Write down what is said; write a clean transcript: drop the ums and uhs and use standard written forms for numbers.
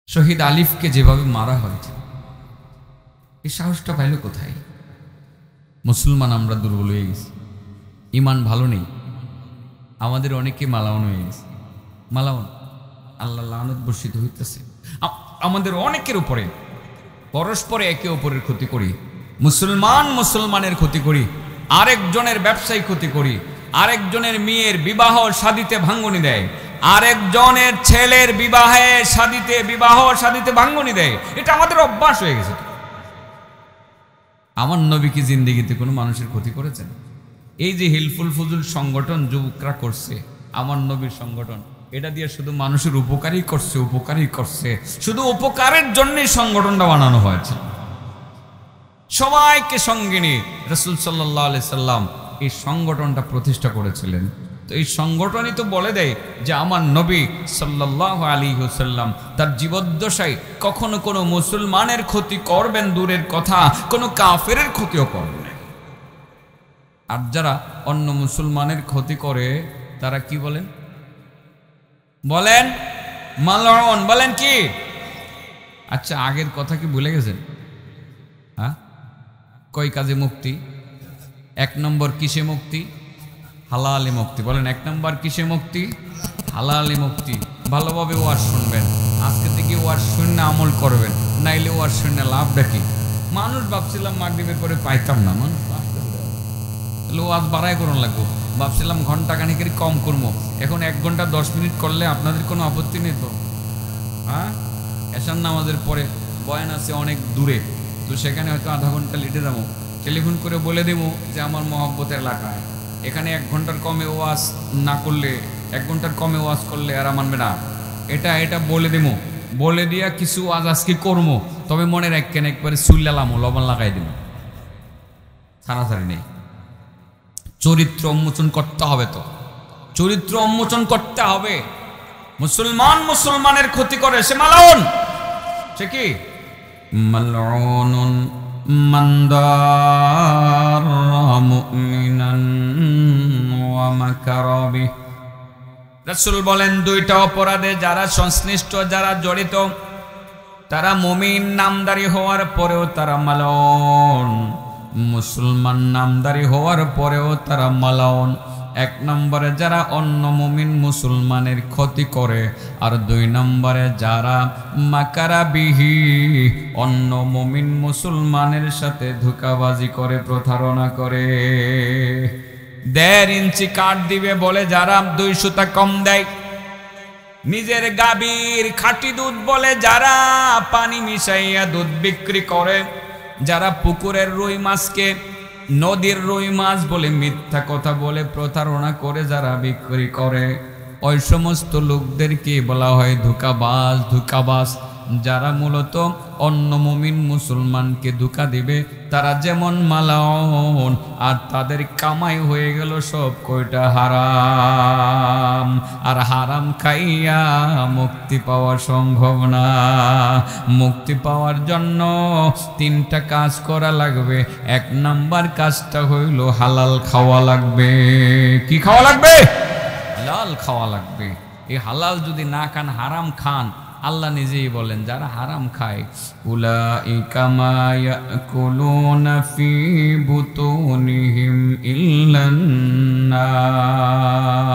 শহীদ আলিফকে যেভাবে মারা হয়েছে, এই সাহসটা পাইল কোথায়? মুসলমান আমরা দুর্বল হয়ে গেছি, ইমান ভালো নেই, আমাদের অনেকে মালাউন হয়ে গেছে। মালাউন, আল্লাহ লানত বর্ষিত হইতেছে আমাদের অনেকের উপরে। পরস্পরে একে অপরের ক্ষতি করি, মুসলমানের ক্ষতি করি, আরেকজনের ব্যবসায় ক্ষতি করি, আরেকজনের মেয়ের বিবাহ শাদীতে ভাঙ্গনি দেয়, আরেকজনের ছেলের বিবাহ শাদীতে ভাঙ্গনি দেয়। এটা আমাদের অভ্যাস হয়ে গেছে। আমার নবী কি জিন্দেগিতে কোনো মানুষের ক্ষতি করেছেন? এই যে হিলফুল ফুজুল সংগঠন যুবকরা করছে, আমার নবীর সংগঠন, এটা দিয়ে শুধু মানুষের উপকারই করছে, শুধু উপকারের জন্যই সংগঠনটা বানানো হয়েছে। সবাইকে সঙ্গে নিয়ে রাসূল সাল্লাল্লাহু আলাইহি সাল্লাম এই সংগঠনটা প্রতিষ্ঠা করেছিলেন। তো এই সংগঠনই তো বলে দেয় যে আমার নবী সাল্লাল্লাহু আলাইহি ওয়াসাল্লাম তার জীবদ্দশায় কখনো কোনো মুসলমানের ক্ষতি করবেন দূরের কথা, কোনো কাফেরের ক্ষতিও করবেন না। আর যারা অন্য মুসলমানের ক্ষতি করে তারা কি বলেন? মালউন, বলেন কি? আচ্ছা, আগের কথা কি ভুলে গেছেন? হ্যাঁ, কয় কাজে মুক্তি? 1 নম্বর কিসে মুক্তি? হালালে মুক্তি। বলেন 1 নম্বর কিসে মুক্তি? হালালে মুক্তি। ভালোভাবে ওয়াজ শুনবেন, আজকে থেকে ওয়াজ শুনে আমল করবেন, নাইলে ওয়াজ শুনে লাভটা কি? মানুষ ভাবছিলাম মাগরিবের পরে পাইতাম না, মানুষ ওয়াজ বাড়াই করুন লাগবো, ভাবছিলাম ঘন্টা খানিকের কম করবো, এখন 1 ঘন্টা 10 মিনিট করলে আপনাদের কোনো আপত্তি নেই তো? হ্যাঁ, এশার নামাজের পরে বয়ান আছে অনেক দূরে, তো সেখানে হয়তো আধা ঘন্টা লেটে যাবো, টেলিফোন করে বলে দেবো যে আমার মহব্বতের এলাকায় এখানে 1 ঘন্টার কমে ওয়াজ না করলে, 1 ঘন্টার কমে ওয়াজ করলে আর মানবে না। এটা বলে দেবো, বলে দিয়া কিছু ওয়াজ আজকে করবো, তবে মনে রাখেন একবারে সুল্লালাম লবণ লাগাই দেবো, ছাড়াছাড়ি নেই। চরিত্র উন্মোচন করতে হবে, তো চরিত্র উন্মোচন করতে হবে। মুসলমানের ক্ষতি করে সে মালাউন, সে কি? মালউনুন মান দারা মুমিনান ওয়া মাকারা বিহি। রাসূল বলেন 2টা অপরাধে যারা সংশ্লিষ্ট, যারা জড়িত, তারা মুমিন নামদারি হওয়ার পরেও তারা মালাউন, মুসলমান নামদারি হওয়ার পরেও তারা মালাউন। 1 নম্বরে যারা অন্য মুমিন মুসলমানের ক্ষতি করে, আর 2 নম্বরে যারা মাকারা বিহি, অন্য মুমিন মুসলমানের সাথে ধোঁকাবাজি করে, প্রতারণা করে। 1.5 ইঞ্চি কাঠ দিবে বলে যারা 200 টাকা কম দেয়, নিজের গাভীর খাঁটি দুধ বলে যারা পানি মিশাইয়া দুধ বিক্রি করে, যারা পুকুরের রুই মাছকে নদীর রুই মাছ বলে মিথ্যা কথা বলে প্রতারণা করে যারা বিক্রি করে, ওই সমস্ত লোকদেরকে বলা হয় ধোঁকাবাজ। যারা মূলত অন্য মুমিন মুসলমানকে ধোঁকা দিবে, তারা যেমন মালাউন, আর তাদের কামাই হয়ে গেল সব কয়টা হারাম। আর হারাম খাইয়া মুক্তি পাওয়া সম্ভব না। মুক্তি পাওয়ার জন্য 3টা কাজ করা লাগবে। 1 নাম্বার কাজটা হইল হালাল খাওয়া লাগবে। কি খাওয়া লাগবে? হালাল খাওয়া লাগবে। এই হালাল যদি না খান, হারাম খান, আল্লাহ নিজেই বলেন যারা হারাম খায়, উলাইকা মা ইয়াকুলুনা ফি বুতুনিহিম ইল্লান নার।